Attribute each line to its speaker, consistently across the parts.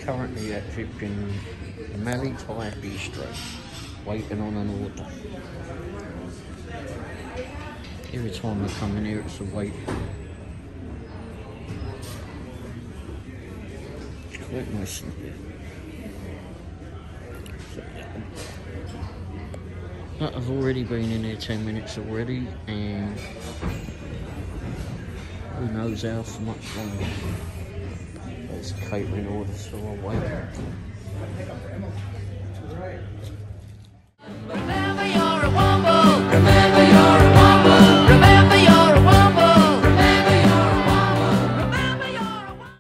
Speaker 1: currently at flipping Mallee Thai Bistro, waiting on an order. Every time I come in here, it's a wait. It's quite nice in here. But I've already been in here 10 minutes already, and who knows how much longer. It's a catering order, so I'll wait.
Speaker 2: Remember you're a womble. Remember you're a womble. Remember you're a womble. Remember you're a womble. Remember you're a womble.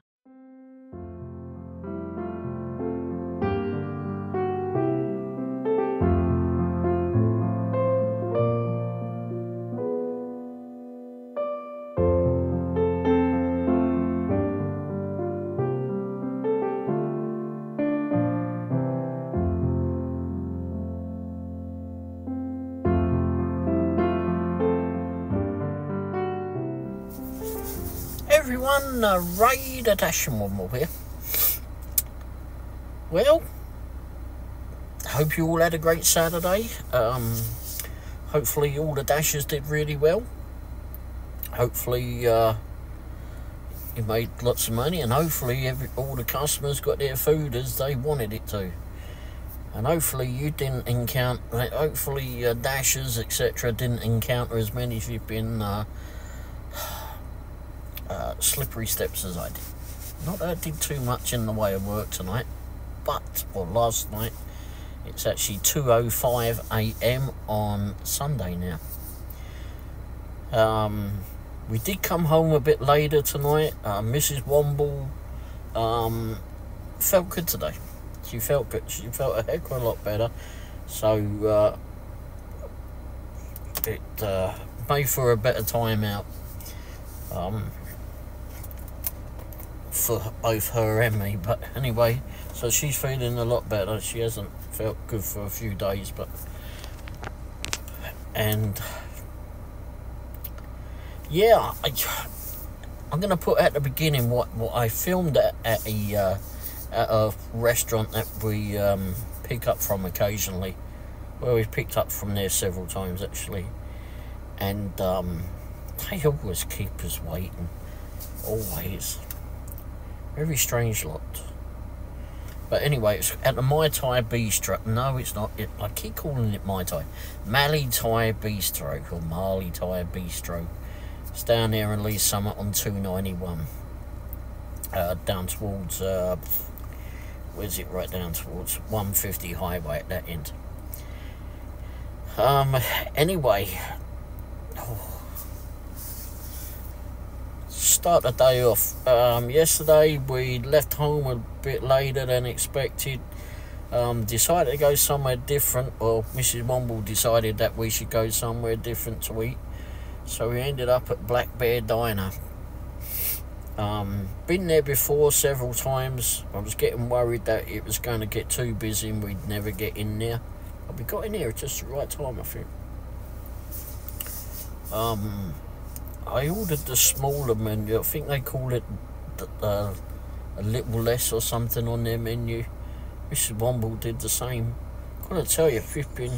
Speaker 1: Everyone, Ray the Dashing Womble here. Well, hope you all had a great Saturday. Hopefully all the Dashers did really well. Hopefully you made lots of money, and hopefully all the customers got their food as they wanted it to. And hopefully you didn't encounter, hopefully Dashers, etc. didn't encounter as many flipping slippery steps as I did. Not that I did too much in the way of work tonight, but, well, last night. It's actually 2:05 AM on Sunday now. We did come home a bit later tonight. Mrs. Womble felt good today. She felt good. She felt a heck of a lot better. So it made for a better time out. For both her and me, but anyway, so she's feeling a lot better. She hasn't felt good for a few days, but and yeah, I'm gonna put at the beginning what I filmed at a restaurant that we pick up from occasionally. Well, we've picked up from there several times actually, and they always keep us waiting, always. Very strange lot. But anyway, it's at the Mai Tai Bistro. No, it's not. I keep calling it Mai Tai. Mallee Thai Bistro, or Mallee Thai Bistro. It's down there in Lee Summit on 291. Down towards, where's it? Right down towards 150 highway at that end. Anyway. Start the day off. Yesterday we left home a bit later than expected. Decided to go somewhere different. Well, Mrs. Womble decided that we should go somewhere different to eat, so we ended up at Black Bear Diner. Been there before several times. I was getting worried that it was going to get too busy and we'd never get in there, but we got in here at just the right time, I think. I ordered the smaller menu. I think they call it a little less or something on their menu. Mrs. Womble did the same. Gotta tell you, flipping,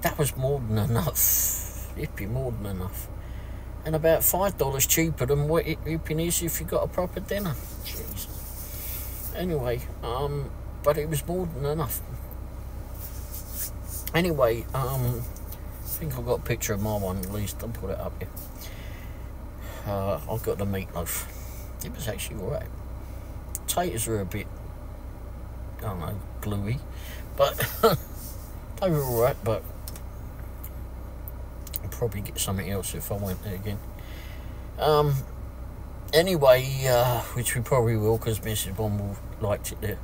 Speaker 1: that was more than enough. Flipping more than enough. And about $5 cheaper than what it flipping is if you got a proper dinner. Jeez. Anyway, but it was more than enough. Anyway, I think I've got a picture of my one at least. I'll put it up here. I've got the meatloaf. It was actually alright. Potatoes were a bit, I don't know, gluey, but they were alright. But I'll probably get something else if I went there again. Anyway, which we probably will, because Mrs. Womble liked it there.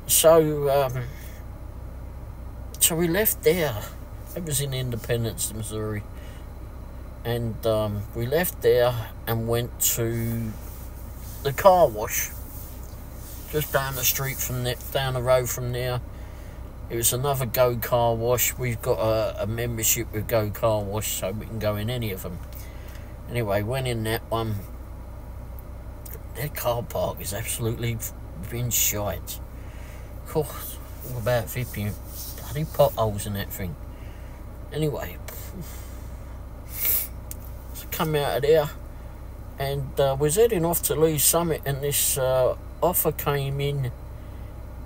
Speaker 1: So, so we left there. It was in Independence, Missouri, and we left there and went to the car wash just down the street from there, down the road from there. It was another Go Car Wash. We've got a membership with Go Car Wash, so we can go in any of them. Anyway, went in that one. their car park is absolutely been shite. Of course, all about 50 bloody potholes in that thing. Anyway, so come out of there and was heading off to Lee's Summit, and this offer came in,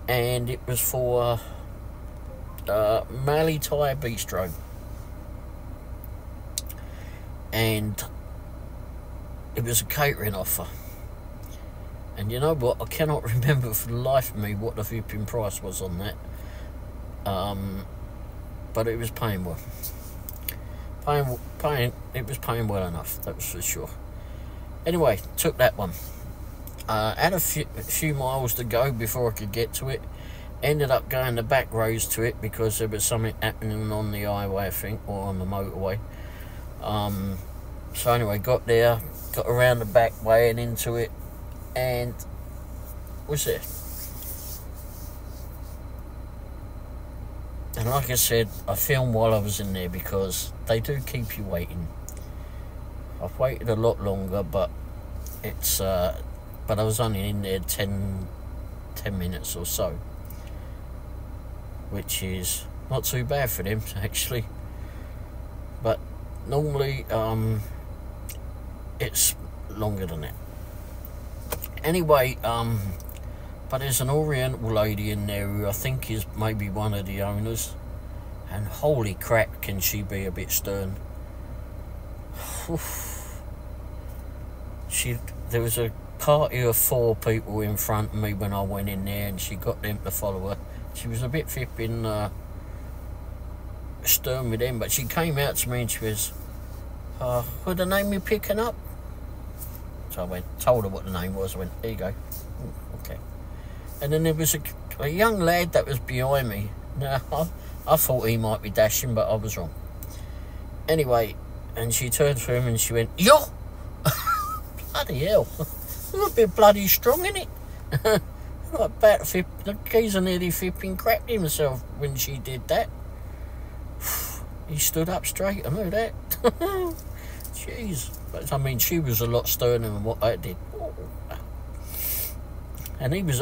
Speaker 1: and it was for Mallee Thai Bistro. And it was a catering offer. And you know what? I cannot remember for the life of me what the flipping price was on that. But it was paying well. It was paying well enough, that was for sure. Anyway, took that one. Had a few miles to go before I could get to it. Ended up going the back roads to it because there was something happening on the highway, I think, or on the motorway. So anyway, got there, got around the back way and into it, and was there. And like I said, I filmed while I was in there because they do keep you waiting. I've waited a lot longer, but it's but I was only in there 10 minutes or so, which is not too bad for them actually. But normally it's longer than that. Anyway, but there's an Oriental lady in there who I think is maybe one of the owners, and holy crap, can she be a bit stern. There was a party of 4 people in front of me when I went in there, and she got them to follow her. She was a bit flipping stern with them, but she came out to me and she was, what the name you picking up? So I told her what the name was. I went, there you go. Okay. And then there was a young lad that was behind me. Now, I thought he might be dashing, but I was wrong. Anyway, and she turned to him and she went, yo! Bloody hell. A bit bloody strong, innit? Like about the geezer nearly flipping crapped himself when she did that. He stood up straight, I know that. Jeez. But I mean, she was a lot sterner than what I did. And he was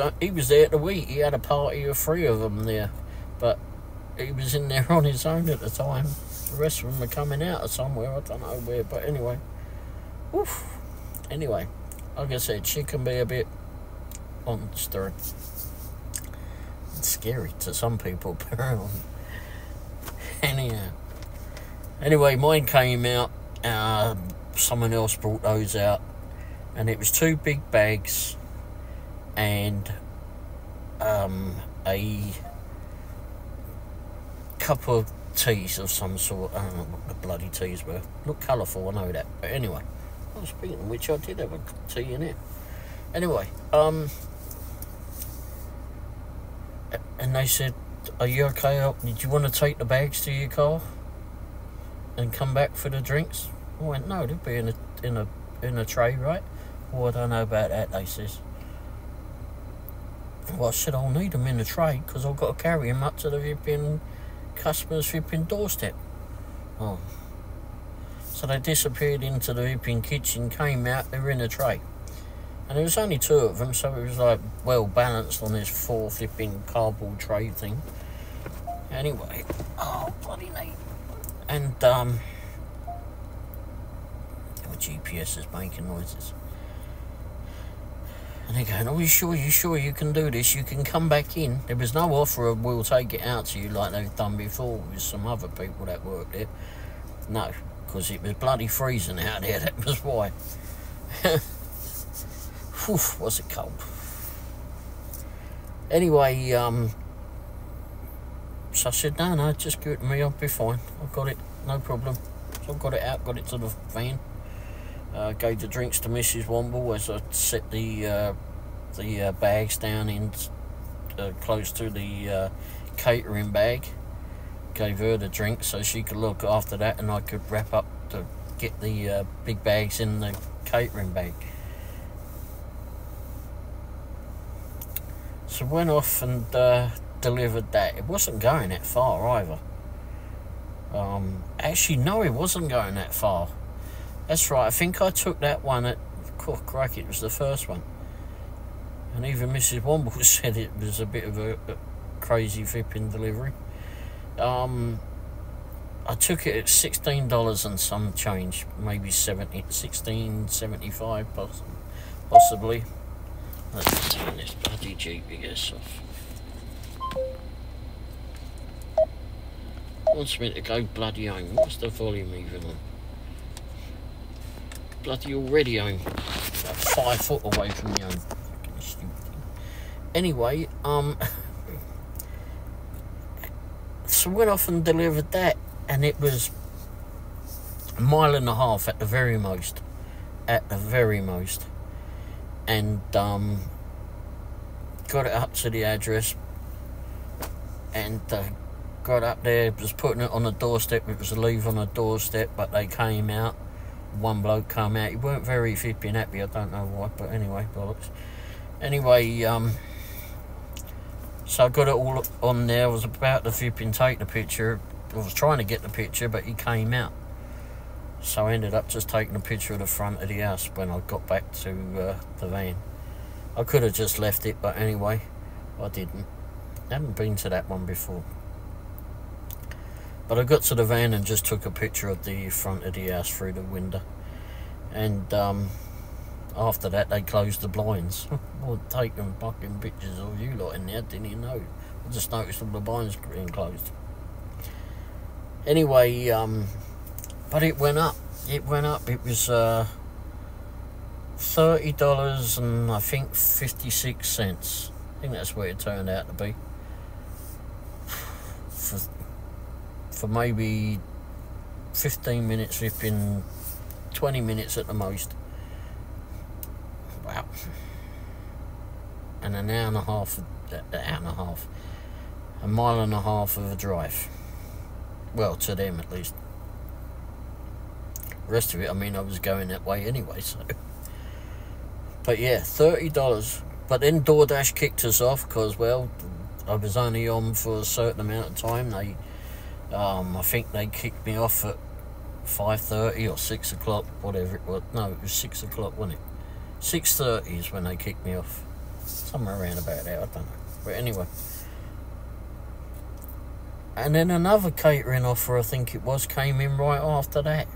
Speaker 1: there to eat. He had a party of 3 of them there, but he was in there on his own at the time. The rest of them were coming out of somewhere, I don't know where, but anyway. Oof. Anyway, like I said, she can be a bit monster. It's scary to some people, apparently. Anyhow. Anyway, mine came out. Someone else brought those out, and it was 2 big bags and a cup of teas of some sort. I don't know what the bloody teas were. Look colourful, I know that. But anyway, speaking of which, I did have a tea in it. Anyway, and they said, are you okay? Did you want to take the bags to your car and come back for the drinks? I went, no, they'd be in a tray, right? Well, I don't know about that, they says. Well, I said, I'll need them in a tray because I've got to carry them up to the flipping customer's flipping doorstep. Oh. So they disappeared into the flipping kitchen, came out, they were in a tray. And there was only 2 of them, so it was like well balanced on this 4 flipping cardboard tray thing. Anyway, oh, bloody neat. And, the GPS is making noises. And they're going, oh, you sure you can do this? You can come back in. There was no offer of we'll take it out to you like they've done before with some other people that worked there. No, because it was bloody freezing out there, that was why. Whew, was it cold. Anyway, so I said, no, just give it to me, I'll be fine. I've got it, no problem. So I got it out, got it to the van. Gave the drinks to Mrs. Womble as I set the bags down in close to the catering bag. Gave her the drink so she could look after that, and I could wrap up to get the big bags in the catering bag. So went off and delivered that. It wasn't going that far either. Actually, no, it wasn't going that far. That's right, I think I took that one at, oh, crikey, it was the first one. And even Mrs. Womble said it was a bit of a crazy flipping delivery. I took it at $16 and some change, maybe $16.75 possibly. Let's turn this bloody GPS off. Wants me to go bloody home. What's the volume even on? Bloody already home. About 5 foot away from me home. Fucking stupid thing. Anyway, so went off and delivered that, and it was a mile and a half at the very most. At the very most. And got it up to the address, and got up there, was putting it on the doorstep. It was a leave on the doorstep, but they came out. One bloke come out. He weren't very flipping happy. I don't know why, but anyway, bollocks. Anyway, so I got it all on there. I was about to flipping take the picture. I was trying to get the picture, but he came out. So I ended up just taking a picture of the front of the house when I got back to the van. I could have just left it, but anyway, I didn't. I hadn't been to that one before. But I got to the van and just took a picture of the front of the house through the window. And after that, they closed the blinds. I'd taken fucking pictures of you lot in there, didn't you know? I just noticed all the blinds being closed. Anyway, but it went up. It went up. It was $30 and I think 56 cents. I think that's what it turned out to be. For maybe 15 minutes, flipping 20 minutes at the most. Wow. And an hour and a half, a mile and a half of a drive. Well, to them at least. The rest of it, I mean, I was going that way anyway, so. But yeah, $30. But then DoorDash kicked us off because, well, I was only on for a certain amount of time. They, I think they kicked me off at 5:30 or 6 o'clock, whatever it was. No, it was 6 o'clock, wasn't it? 6:30 is when they kicked me off. Somewhere around about there, I don't know. But anyway. And then another catering offer, I think it was, came in right after that.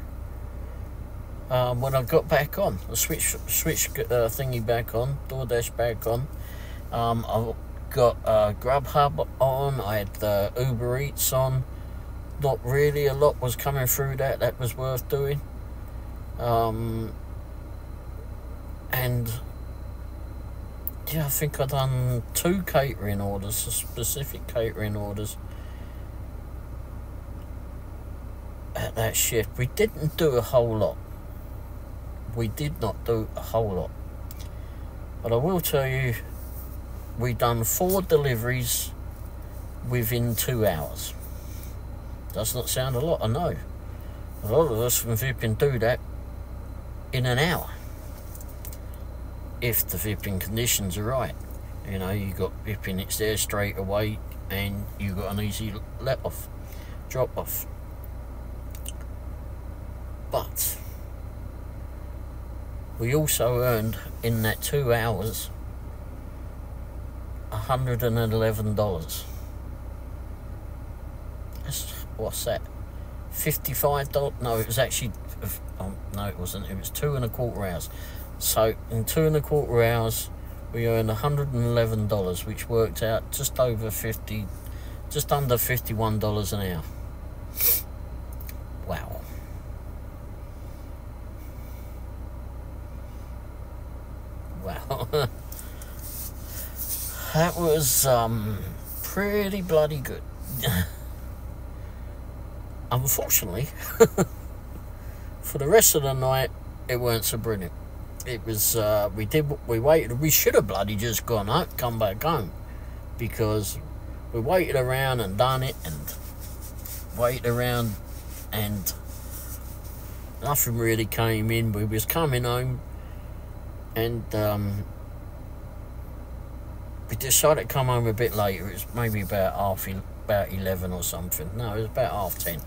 Speaker 1: When I got back on, the switch thingy back on, DoorDash back on. I got Grubhub on, I had Uber Eats on. Not really a lot was coming through that was worth doing. And yeah, I think I've done 2 catering orders, specific catering orders at that shift. We didn't do a whole lot. We did not do a whole lot. But I will tell you, we done 4 deliveries within 2 hours. Does not sound a lot, I know. A lot of us can flipping do that in an hour. If the flipping conditions are right. You know, you got flipping, it's there straight away, and you got an easy let off, drop off. But we also earned in that 2 hours $111. What's that? $55? No, it was actually. No, it wasn't. It was 2 1/4 hours. So in 2 1/4 hours, we earned $111, which worked out just over just under $51 an hour. Wow. Wow. That was pretty bloody good. Unfortunately, for the rest of the night, it weren't so brilliant. It was, we waited, we should have bloody just gone out, come back home, because we waited around and done it, and waited around, and nothing really came in. We was coming home, and we decided to come home a bit later. It was maybe about 11 or something. No, it was about 10:30.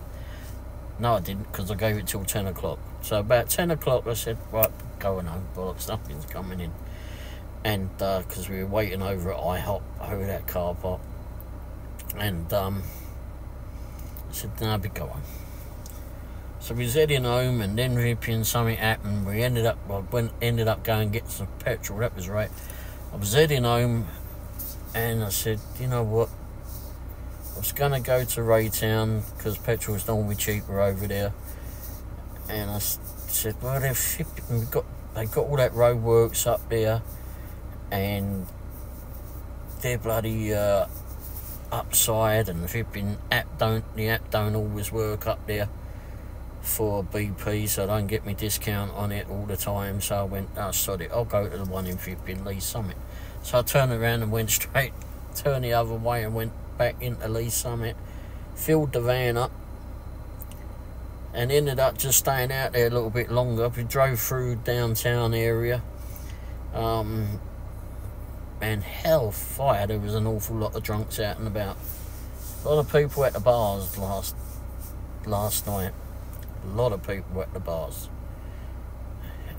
Speaker 1: No, I didn't, because I gave it till 10 o'clock. So about 10 o'clock, I said, right, going home, bollocks, nothing's coming in. and because we were waiting over at IHOP over that car park, and I said, "No, be go home." So we was heading home, and then ripping something happened. We ended up going and get some petrol. That was right. I was heading home, and I said, "You know what? I was gonna go to Raytown because petrol is normally cheaper over there." And I said, "Well, they've got all that roadworks up there, and they're bloody upside, and the app don't always work up there for BP, so I don't get me discount on it all the time." So I went, "Oh, sod it, I'll go to the one in flipping Lee Summit." So I turned around and turned the other way and went back into Lee Summit, filled the van up, and ended up just staying out there a little bit longer. We drove through downtown area, and hellfire, there was an awful lot of drunks out and about. A lot of people at the bars last night. A lot of people at the bars,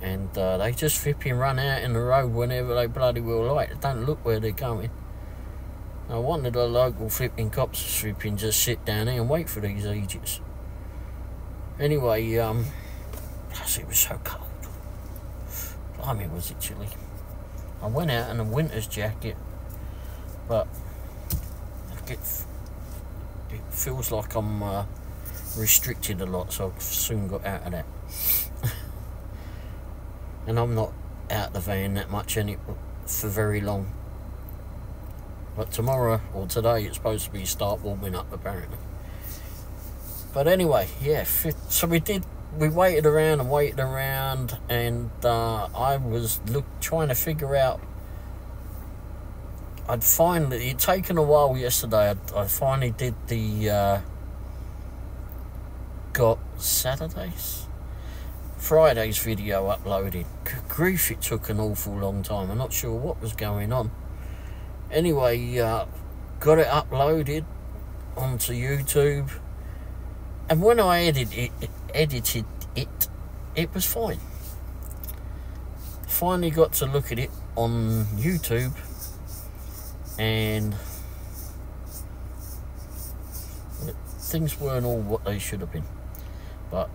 Speaker 1: and they just flipping run out in the road whenever they bloody well like. They don't look where they're going. I wanted the local flipping cops to flipping just sit down there and wait for these idiots. Anyway, plus it was so cold. Blimey, was it chilly. I went out in a winter's jacket, but it feels like I'm restricted a lot, so I've soon got out of that. And I'm not out the van that much for very long. But tomorrow or today it's supposed to start warming up apparently. But anyway, yeah, so we waited around, and I was trying to figure out. It'd taken a while yesterday. I finally did the got Friday's video uploaded. Good grief, it took an awful long time. I'm not sure what was going on. Anyway, got it uploaded onto YouTube, and when I edited it, it was fine. Finally got to look at it on YouTube, and things weren't all what they should have been. But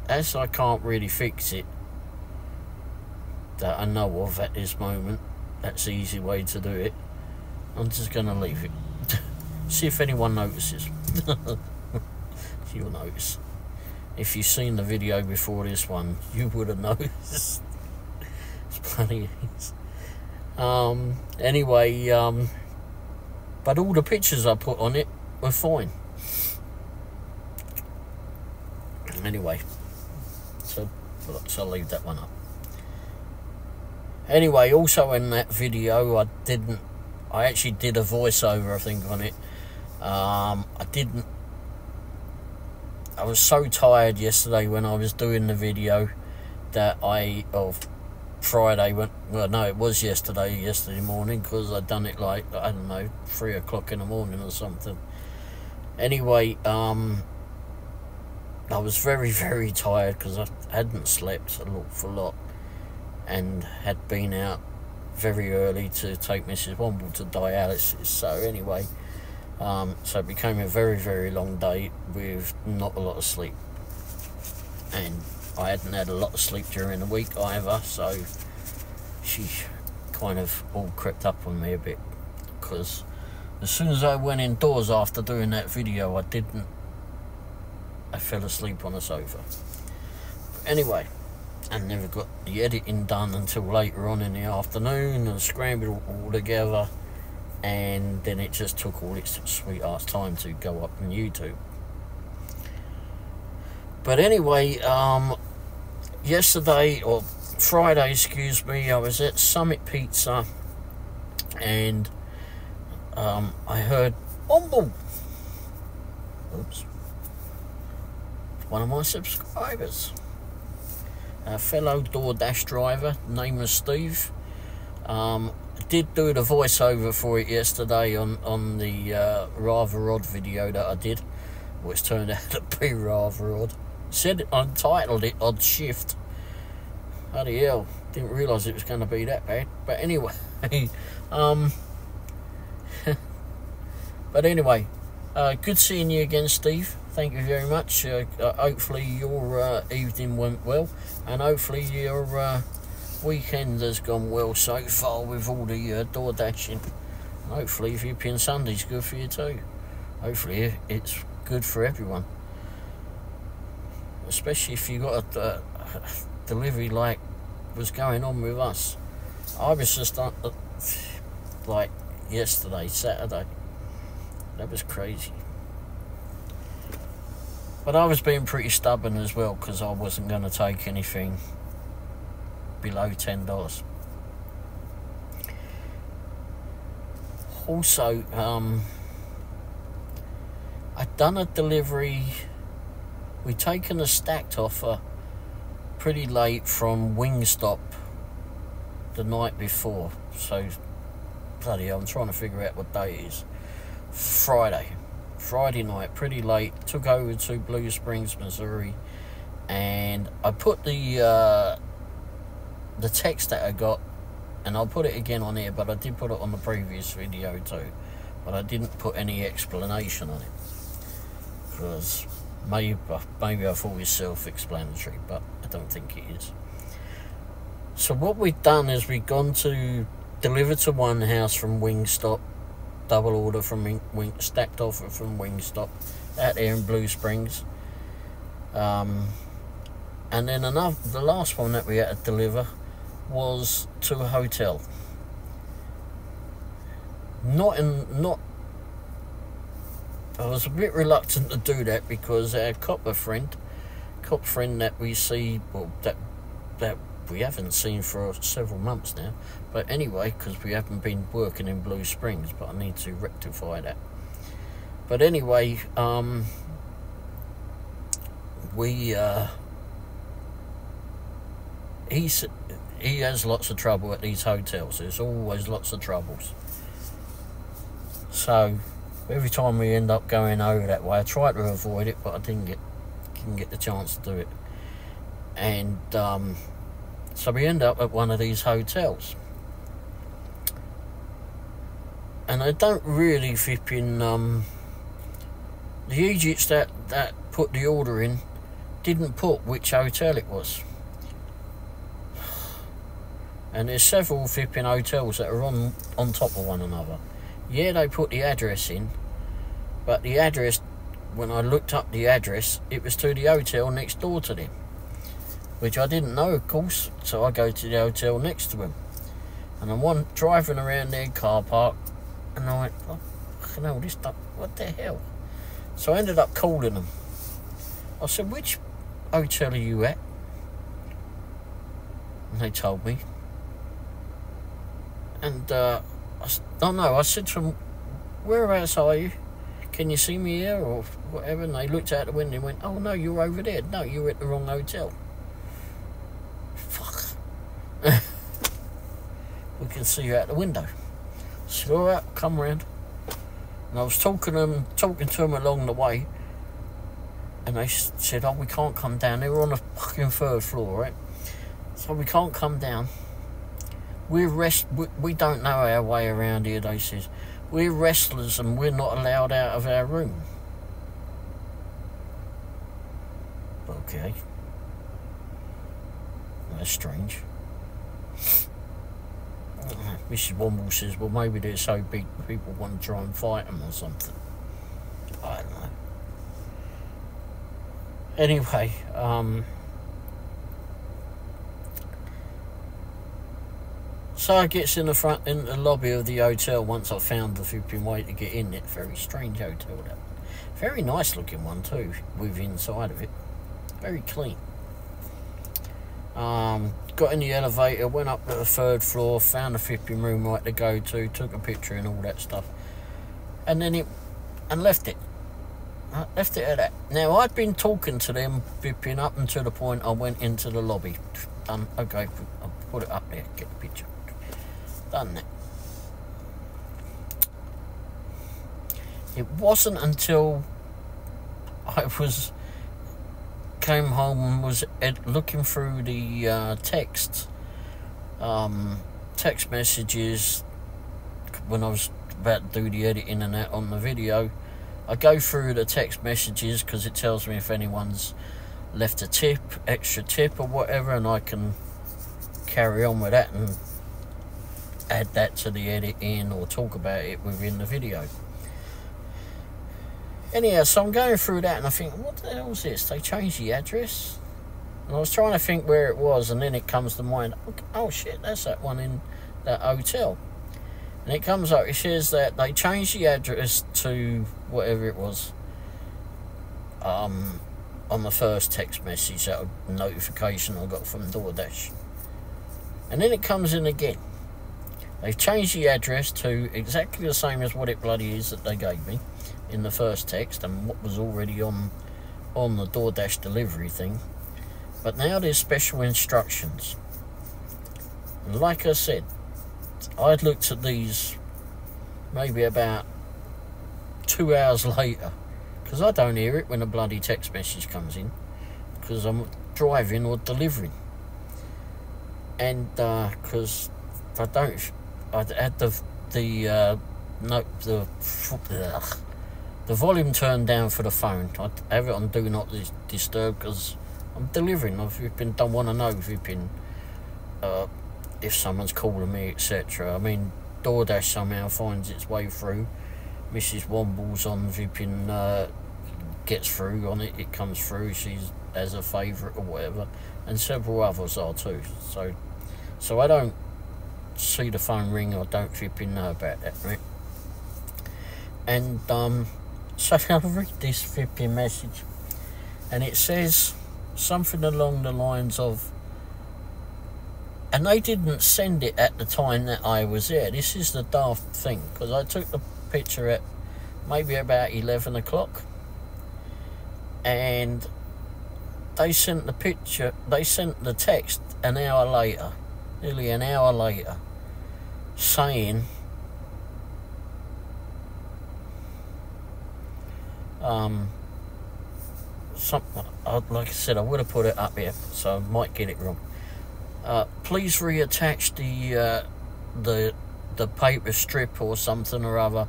Speaker 1: as I can't really fix it that I know of at this moment, that's the easy way to do it. I'm just going to leave it. See if anyone notices. You'll notice. If you've seen the video before this one, you would have noticed. It's bloody easy. Anyway, but all the pictures I put on it were fine. Anyway, so I'll leave that one up. Anyway, also in that video, I actually did a voiceover, I think, on it. I was so tired yesterday when I was doing the video that Friday went, well, no, it was yesterday morning, because I'd done it like, I don't know, 3 o'clock in the morning or something. Anyway, I was very, very tired because I hadn't slept an awful lot and had been out very early to take Mrs. Womble to dialysis. So anyway, so it became a very, very long day with not a lot of sleep. And I hadn't had a lot of sleep during the week either, so she kind of all crept up on me a bit, because as soon as I went indoors after doing that video, I fell asleep on the sofa. Anyway, I never got the editing done until later on in the afternoon, and scrambled all together, and then it just took all its sweet ass time to go up on YouTube. But anyway, Friday, excuse me, I was at Summit Pizza, and I heard Womble. Oops. One of my subscribers, a fellow DoorDash driver, name was Steve. Did do the voiceover for it yesterday on the rather odd video that I did, which turned out to be rather odd. I titled it Odd Shift. Bloody hell. Didn't realise it was going to be that bad. But anyway, good seeing you again, Steve. Thank you very much. Hopefully your evening went well, and hopefully your weekend has gone well so far with all the door dashing. And hopefully Vipping Sunday's good for you too. Hopefully it's good for everyone, especially if you got a delivery like was going on with us. I was just like yesterday, Saturday. That was crazy. But I was being pretty stubborn as well, because I wasn't going to take anything below $10. Also, I'd done a delivery. We'd taken a stacked offer pretty late from Wingstop the night before. So, bloody hell, I'm trying to figure out what day it is. Friday night, pretty late. Took over to Blue Springs, Missouri, and I put the text that I got, and I'll put it again on here, but I did put it on the previous video too, but I didn't put any explanation on it, because maybe I thought it was self-explanatory, but I don't think it is. So what we've done is we've gone to deliver to one house from Wingstop, double order from stacked offer from Wingstop out there in Blue Springs, and then the last one that we had to deliver was to a hotel. I was a bit reluctant to do that, because our cop friend that we see, well, that we haven't seen for several months now, but anyway, because we haven't been working in Blue Springs, but I need to rectify that. But anyway, he has lots of trouble at these hotels. There's always lots of troubles. So every time we end up going over that way, I try to avoid it, but I didn't get the chance to do it. And so we end up at one of these hotels, and I don't really flipping the agents that put the order in didn't put which hotel it was. And there's several flipping hotels that are on top of one another. Yeah, they put the address in, but the address, when I looked up the address, it was to the hotel next door to them, which I didn't know, of course. So I go to the hotel next to him, and I'm driving around their car park, and I went, oh, fucking hell, this stuff, what the hell? So I ended up calling them. I said, which hotel are you at? And they told me. And I said to them, whereabouts are you? Can you see me here or whatever? And they looked out the window and went, oh no, you're over there. No, you're at the wrong hotel. Fuck. We can see you out the window. I said, all right, come round. And I was talking to them along the way, and they said, oh, we can't come down. They were on the fucking 3rd floor, right? So we can't come down. We don't know our way around here, they says. We're wrestlers and we're not allowed out of our room. Okay. That's strange. Mrs. Womble says, well, maybe they're so big people want to try and fight them or something. I don't know. Anyway, so I gets in the lobby of the hotel once I found the flipping way to get in it. Very strange hotel, that. Very nice looking one too, with inside of it. Very clean. Got in the elevator, went up to the 3rd floor, found a flipping room right to go to, took a picture and all that stuff, and then left it. I left it at that. Now I'd been talking to them flipping up until the point I went into the lobby. Done. Okay, I'll put it up there. Get the picture. Done that. It wasn't until I came home and was looking through the texts text messages. When I was about to do the editing and that on the video, I go through the text messages because it tells me if anyone's left a tip, extra tip or whatever, and I can carry on with that and add that to the editing or talk about it within the video. Anyhow, so I'm going through that and I think, what the hell is this? They changed the address? And I was trying to think where it was, and then it comes to mind, oh shit, that's that one in that hotel. And it comes up, it says that they changed the address to whatever it was on the first text message, that notification I got from DoorDash. And then it comes in again. They've changed the address to exactly the same as what it bloody is that they gave me in the first text and what was already on the DoorDash delivery thing. But now there's special instructions. And like I said, I'd looked at these maybe about 2 hours later, because I don't hear it when a bloody text message comes in, because I'm driving or delivering. And because I'd had the volume turned down for the phone. I'd have it on Do Not Disturb because I'm delivering. Don't want to know if someone's calling me, etc. I mean, DoorDash somehow finds its way through. Mrs. Womble's on gets through on it. It comes through. She's as a favourite or whatever, and several others are too. So I don't see the phone ring. I don't know about that, right? And so I'll read this flipping message, and it says something along the lines of, and they didn't send it at the time that I was there. This is the daft thing, because I took the picture at maybe about 11 o'clock, and they sent the text an hour later, nearly an hour later, saying something, like I said, I would have put it up here, so I might get it wrong. Please reattach the paper strip or something or other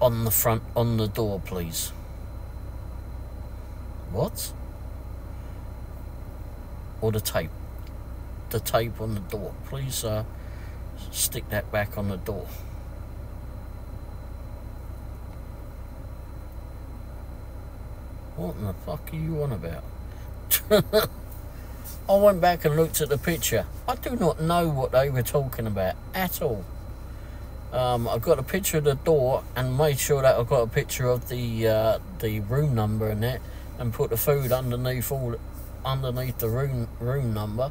Speaker 1: on the front, on the door, please. What? Or the tape on the door. Please stick that back on the door. What in the fuck are you on about? I went back and looked at the picture. I do not know what they were talking about at all. I've got a picture of the door and made sure that I've got a picture of the room number and that, and put the food underneath the room number,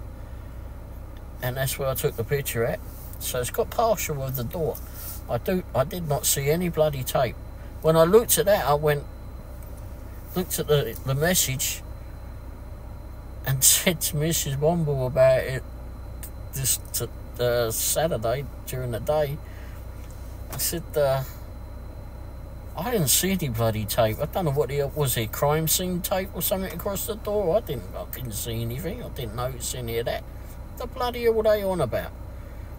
Speaker 1: and that's where I took the picture at. So it's got partial of the door. I did not see any bloody tape. When I looked at that, I looked at the message and said to Mrs. Womble about it this Saturday during the day. I said, I didn't see any bloody tape. I don't know what was it, crime scene tape or something across the door? I didn't see anything. I didn't notice any of that. The bloody hell were they on about?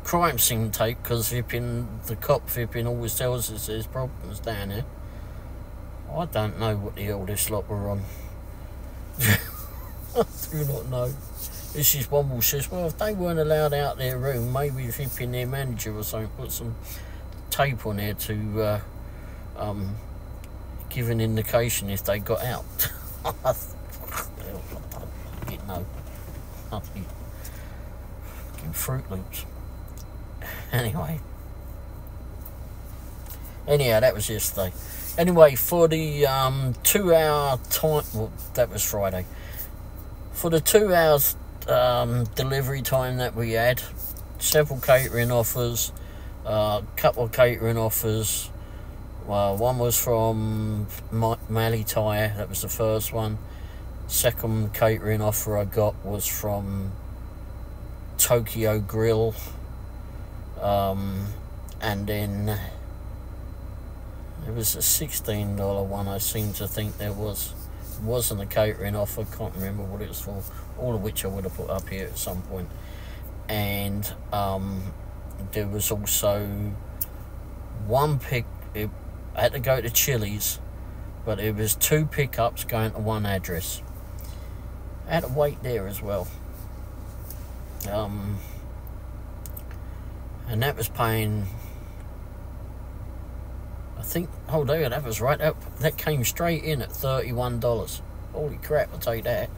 Speaker 1: Crime scene tape, because the cop always tells us there's problems down there. I don't know what the hell this lot were on. I do not know. Mrs. Womble says, well, if they weren't allowed out their room, maybe their manager or something put some tape on there to give an indication if they got out. I didn't know. Nothing. Fucking Fruit Loops. Anyhow, that was yesterday. Anyway, for the 2 hour time, well, that was Friday. For the 2 hours delivery time that we had, several catering offers, couple of catering offers. One was from Mali Tyre, that was the first one. Second catering offer I got was from Tokyo Grill, and then there was a $16 one. I seem to think there wasn't a catering offer, can't remember what it was for, all of which I would have put up here at some point. and there was also one I had to go to Chili's, but it was 2 pickups going to one address. I had to wait there as well. And that was paying, I think, oh there, that was right. That came straight in at $31. Holy crap, I'll take that.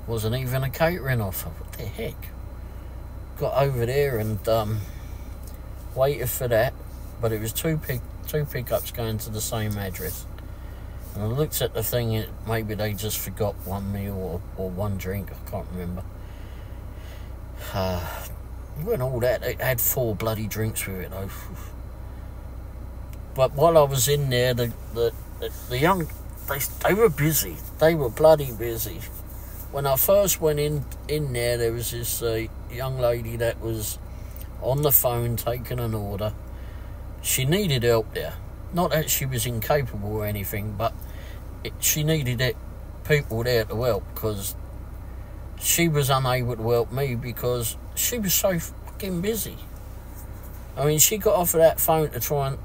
Speaker 1: Wasn't even a catering offer. What the heck? Got over there and waited for that, but it was two pickups going to the same address. And I looked at the thing, maybe they just forgot one meal or one drink, I can't remember. When all that, it had 4 bloody drinks with it though. But while I was in there, the young, they were busy. They were bloody busy. When I first went in there was this young lady that was on the phone taking an order. She needed help there. Not that she was incapable or anything, but she needed people there to help, because she was unable to help me because she was so fucking busy. I mean, she got off of that phone to try and...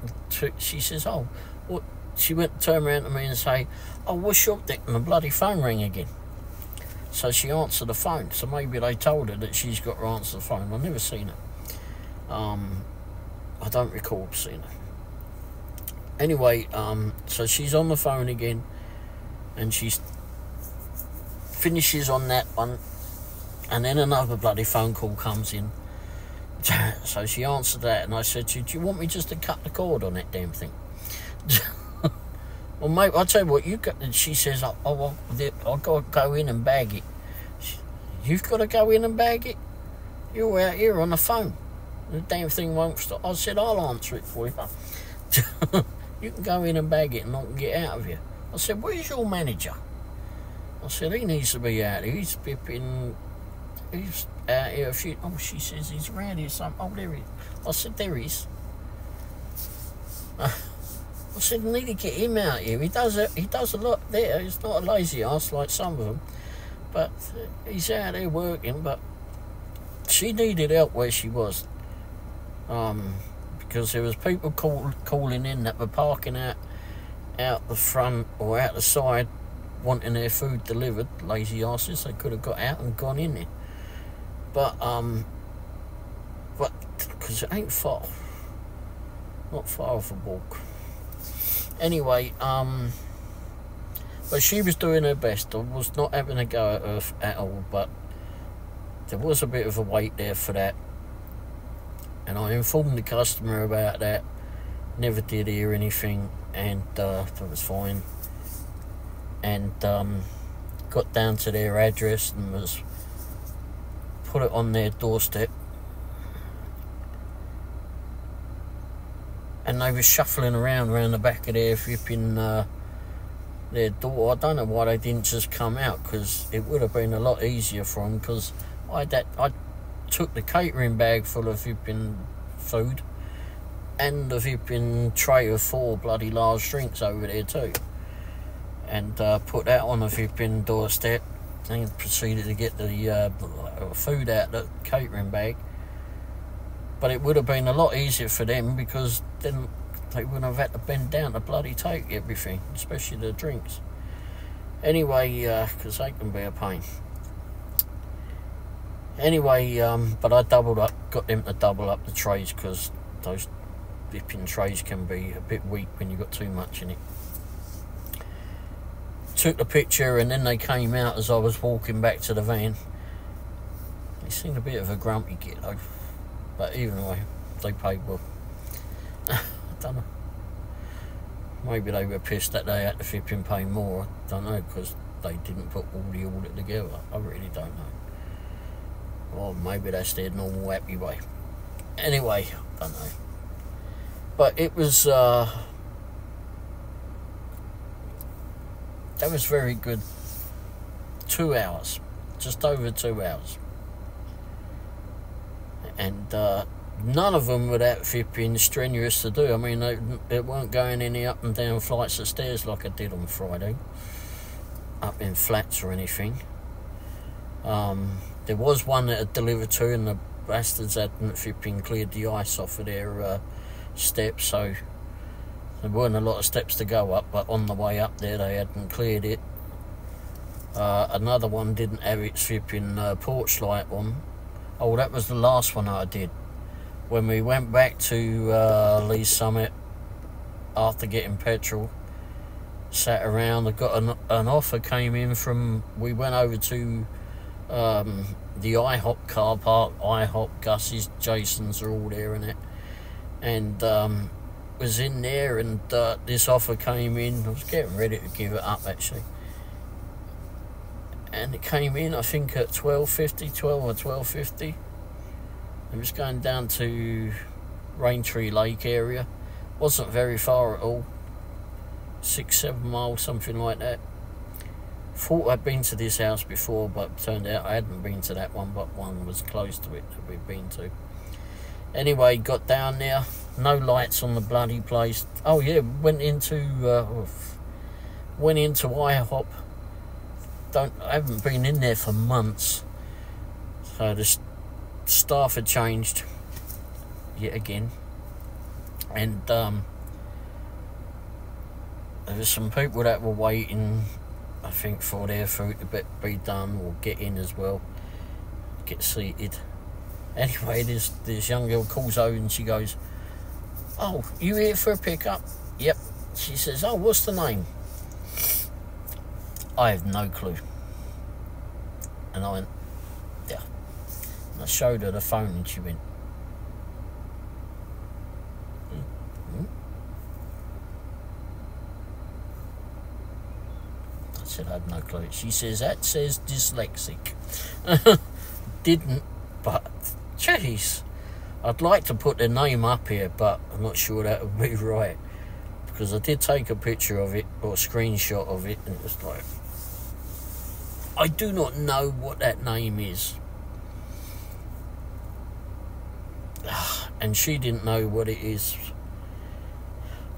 Speaker 1: she says, oh, what? She went to turn around to me and say, oh, what's your dick? And the bloody phone rang again. So she answered the phone. So maybe they told her that she's got to answer the phone. I've never seen her. I don't recall seeing her. Anyway, so she's on the phone again, and she finishes on that one, and then another bloody phone call comes in. So she answered that, and I said, do you want me just to cut the cord on that damn thing? Well, mate, I'll tell you what, you got. And she says, oh, I've got to go in and bag it. You've got to go in and bag it? You're out here on the phone. The damn thing won't stop. I said, I'll answer it for you. You can go in and bag it and I can get out of here. I said, where's your manager? I said, he needs to be out here. He's out here a few... Oh, she says he's around here something. Oh, there he is. I said, there he is. I said, I need to get him out here. He does a lot there. He's not a lazy ass like some of them. But he's out there working. But she needed help where she was. Because there was people calling in that were parking out the front or out the side wanting their food delivered. Lazy asses. They could have got out and gone in there. But because it ain't far. Not far off a walk. Anyway, but she was doing her best. I was not having a go at her at all, but there was a bit of a wait there for that. And I informed the customer about that. Never did hear anything, and that was fine. And got down to their address and was put it on their doorstep. And they were shuffling around the back of their flipping their door. I don't know why they didn't just come out, because it would have been a lot easier for them, because I took the catering bag full of flipping food and the flipping tray of 4 bloody large drinks over there too, and put that on the flipping doorstep and proceeded to get the food out the catering bag. But it would have been a lot easier for them, because then they wouldn't have had to bend down to bloody take everything, especially the drinks. Anyway, because they can be a pain. Anyway, but I got them to double up the trays, because those dipping trays can be a bit weak when you've got too much in it. Took the picture, and then they came out as I was walking back to the van. They seemed a bit of a grumpy git though. But even way, they paid well. I don't know. Maybe they were pissed that they had to flipping pay more. I don't know, because they didn't put all the order together. I really don't know. Or maybe that's their normal happy way. Anyway, I don't know. But it was... that was very good. 2 hours. Just over 2 hours. And none of them were that flipping strenuous to do. I mean, they weren't going any up and down flights of stairs like I did on Friday, up in flats or anything. There was one that had delivered to, and bastards hadn't flipping cleared the ice off of their steps, so there weren't a lot of steps to go up, but on the way up there they hadn't cleared it. Another one didn't have its flipping porch light on. Oh, that was the last one I did. When we went back to Lee's Summit after getting petrol, sat around, I got an offer came in from, we went over to the IHOP car park, IHOP, Gus's, Jason's are all there in it, and was in there, and this offer came in. I was getting ready to give it up actually, and it came in I think at 12.50, 12 or 12.50. It was going down to Raintree Lake area. Wasn't very far at all, 6-7 miles, something like that. Thought I'd been to this house before, but turned out I hadn't been to that one, but one was close to it that we'd been to. Anyway, got down there, no lights on the bloody place. Oh yeah, went into IHOP. I haven't been in there for months, so the staff had changed yet again, and there was some people that were waiting, I think, for their food to be done or get in as well, get seated. Anyway, this young girl calls over and she goes, "Oh, you here for a pickup?" "Yep." She says, "Oh, what's the name?" I have no clue. And I went, "Yeah." And I showed her the phone and she went, I said, "I have no clue." She says, "That says dyslexic." Didn't, but jeez, I'd like to put their name up here, but I'm not sure that would be right, because I did take a picture of it, or a screenshot of it, and it was like, I do not know what that name is. And she didn't know what it is.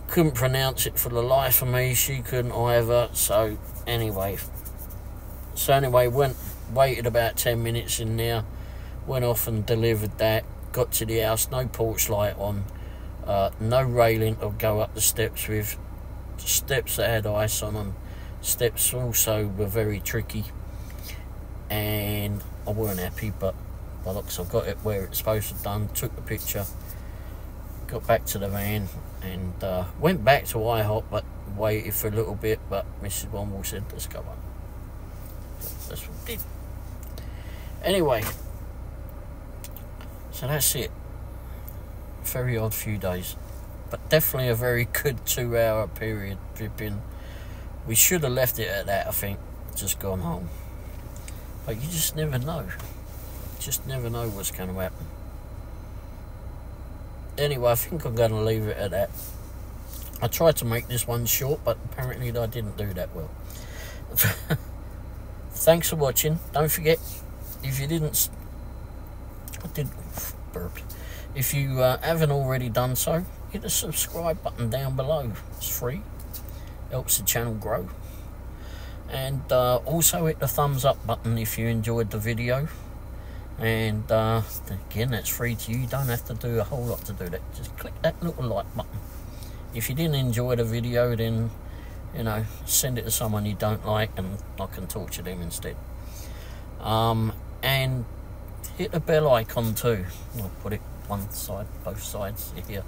Speaker 1: Couldn't pronounce it for the life of me. She couldn't either. So anyway, waited about 10 minutes in there, went off and delivered that, got to the house, no porch light on, no railing to go up the steps with, steps that had ice on them, steps also were very tricky, and I weren't happy, but bollocks, I got it where it's supposed to be done, took the picture, got back to the van, and went back to IHOP, but waited for a little bit, but Mrs. Womble said, "Let's go on." That's what we did. Anyway, so that's it. Very odd few days, but definitely a very good 2-hour period dripping. We should have left it at that, I think, just gone home. But you just never know. Just never know what's going to happen. Anyway, I think I'm going to leave it at that. I tried to make this one short, but apparently I didn't do that well. Thanks for watching. Don't forget, if you didn't... I did burp. If you haven't already done so, hit the subscribe button down below. It's free. Helps the channel grow. And also hit the thumbs up button if you enjoyed the video. And again, that's free to you. You don't have to do a whole lot to do that. Just click that little like button. If you didn't enjoy the video, then, you know, send it to someone you don't like and I can talk to them instead. And hit the bell icon too. I'll put it one side, both sides here,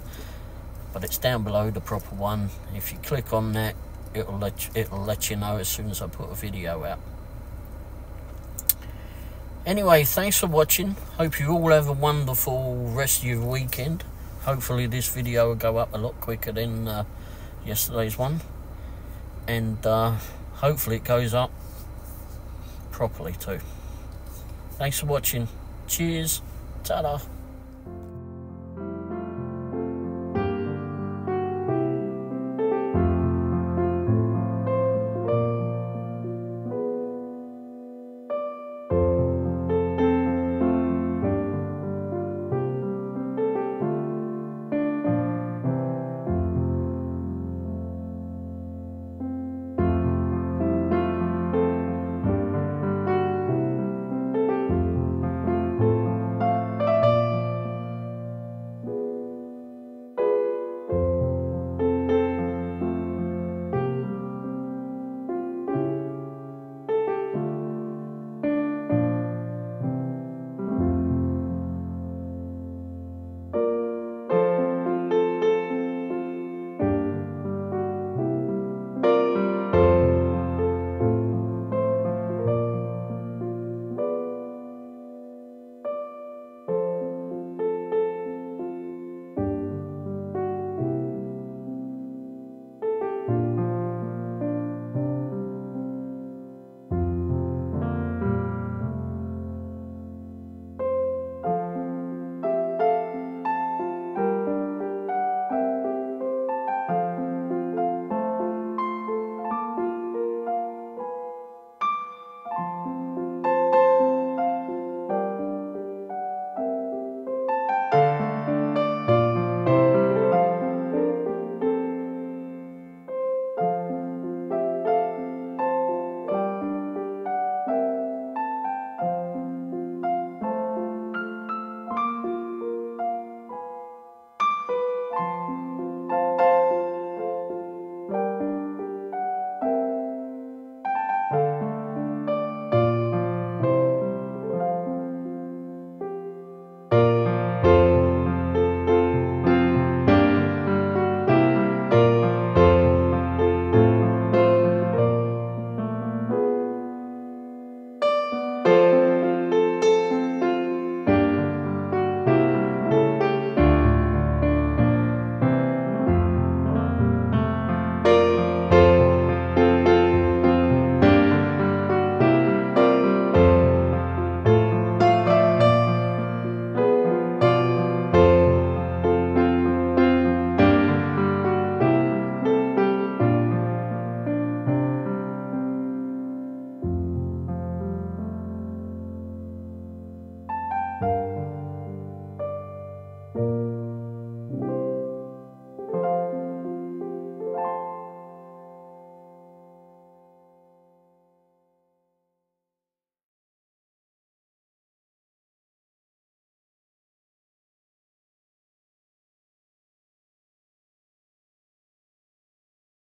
Speaker 1: but it's down below, the proper one. If you click on that, it'll let you know as soon as I put a video out. Anyway, thanks for watching. Hope you all have a wonderful rest of your weekend. Hopefully this video will go up a lot quicker than yesterday's one, and hopefully it goes up properly too. Thanks for watching. Cheers. Ta-da.